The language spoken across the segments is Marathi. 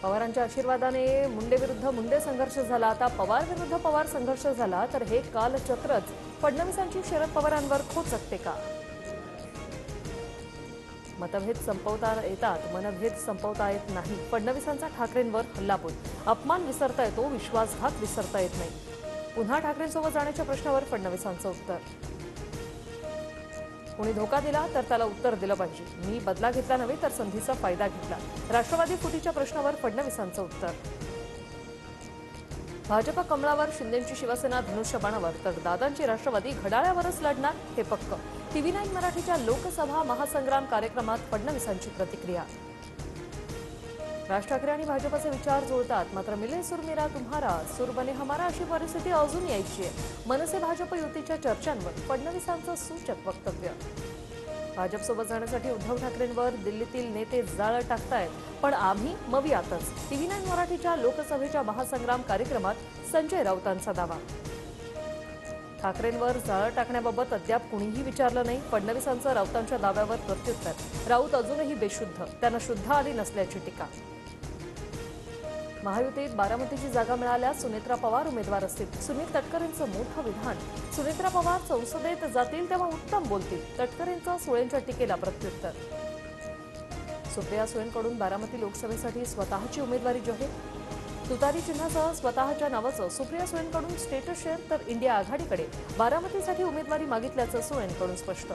पवारांच्या आशीर्वादाने मुंडे विरुद्ध मुंडे संघर्ष झाला, आता पवार विरुद्ध पवार संघर्ष झाला तर हे कालचक्रच फडणवीसांची शरद पवारांवर खोचकते का? मतभेद संपवता येतात, मनभेद संपवता येत नाही. फडणवीसांचा ठाकरेंवर हल्लाबोल. अपमान विसरता येतो, विश्वासघात विसरता येत नाही. पुन्हा ठाकरेंसोबत जाण्याच्या प्रश्नावर फडणवीसांचं उत्तर. कोणी धोका दिला तर त्याला उत्तर दिलं पाहिजे. मी बदला घेतला नव्हे तर संधीचा फायदा घेतला. राष्ट्रवादी फुटीच्या प्रश्नावर फडणवीसांचं उत्तर. भाजप कमळावर, शिंदेंची शिवसेना धनुष्यबाणावर तर दादांची राष्ट्रवादी घड्याळावरच लढणार हे पक्क. TV9 मराठीच्या लोकसभा महासंग्राम कार्यक्रमात फडणवीसांची प्रतिक्रिया. राज ठाकरे आणि भाजपचे विचार जुळतात, मात्र मिले सुर मेरा तुम्हारा, सुर बने हमारा अशी परिस्थिती अजून यायची आहे. मनसे भाजप युतीच्या चर्चांवर फडणवीसांचं सूचक वक्तव्य. भाजपसोबत जाण्यासाठी उद्धव ठाकरेंवर दिल्लीतील नेते जाळं टाकतायत, पण आम्ही मवियातच. TV9 मराठीच्या लोकसभेच्या महासंग्राम कार्यक्रमात संजय राऊतांचा दावा. ठाकरेंवर जाळं टाकण्याबाबत अद्याप कुणीही विचारलं नाही. फडणवीसांचं राऊतांच्या दाव्यावर प्रत्युत्तर. राऊत अजूनही बेशुद्ध, त्यांना शुद्ध आली नसल्याची टीका. महायुतीत बारामतीची जागा मिळाल्यास सुनेत्रा पवार उमेदवार असतील. सुनील तटकरेंचं मोठं विधान. सुनेत्रा पवार संसदेत जातील तेव्हा उत्तम बोलतील. तटकरेंचं सुळेंच्या टीकेला प्रत्युत्तर. सुप्रिया सुळेंकडून बारामती लोकसभेसाठी स्वतःची उमेदवारी जाहीर. तुतारी चिन्हासह स्वतःच्या नावाचं सुप्रिया सुळेंकडून स्टेटस शेअर, तर इंडिया आघाडीकडे बारामतीसाठी उमेदवारी मागितल्याचं सुळेंकडून स्पष्ट.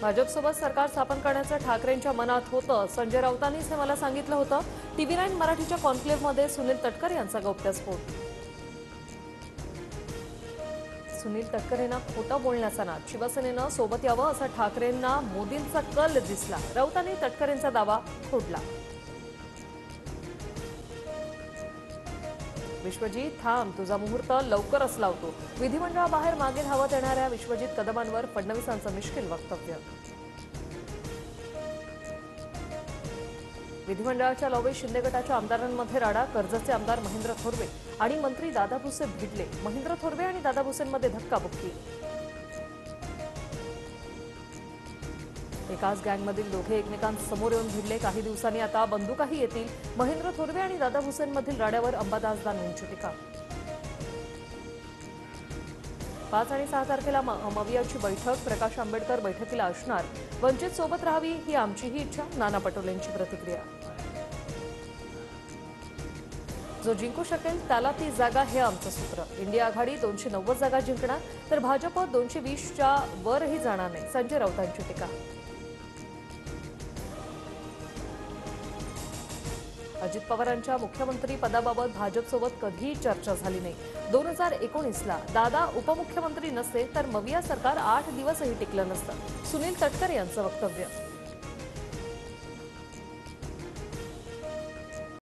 भाजपसोबत सरकार स्थापन करण्याचं ठाकरेंच्या मनात होतं. संजय राऊतांनीच हे मला सांगितलं होतं. TV9 मराठीच्या कॉन्क्लेव्हमध्ये सुनील तटकरे यांचा गौप्यस्फोट. सुनील तटकरेंना खोटं बोलण्याचा नाद. शिवसेनेनं सोबत यावं असा ठाकरेंना मोदींचा कल दिसला. राऊतांनी तटकरेंचा दावा फोडला. विश्वजीत थांब, तुझा मुहूर्त लवकरच लावतो. विधिमंडळाबाहेर मागे धावत येणाऱ्या विश्वजीत कदमांवर फडणवीसांचं मिश्किल वक्तव्य. विधिमंडळाच्या लॉबीत शिंदे गटाच्या आमदारांमध्ये राडा. कर्जतचे आमदार महेंद्र थोरवे आणि मंत्री दादा भुसे भिडले. महेंद्र थोरवे आणि दादा भुसेंमध्ये धक्काबुक्की. एकाच गँगमधील दोघे एकमेकांसमोर येऊन भिडले. काही दिवसांनी आता बंदुकाही येतील. महेंद्र थोरवे आणि दादा भुसेंमधील राड्यावर अंबादास दानवेंची टीका. 5 आणि 6 तारखेला मवियाची बैठक. प्रकाश आंबेडकर बैठकीला असणार. वंचित सोबत राहावी ही आमचीही इच्छा. नाना पटोलेंची प्रतिक्रिया. जो जिंकू शकेल त्याला ती जागा हे आमचं सूत्र. इंडिया आघाडी 290 जागा जिंकणार तर भाजप 220च्या वरही जाणार नाही. संजय राऊतांची टीका. अजित पवारांच्या मुख्यमंत्री पदाबाबत भाजपसोबत कधीही चर्चा झाली नाही. 2019ला दादा उपमुख्यमंत्री नसते तर मविया सरकार 8 दिवसही टिकलं नसतं. सुनील तटकरे यांचं वक्तव्य.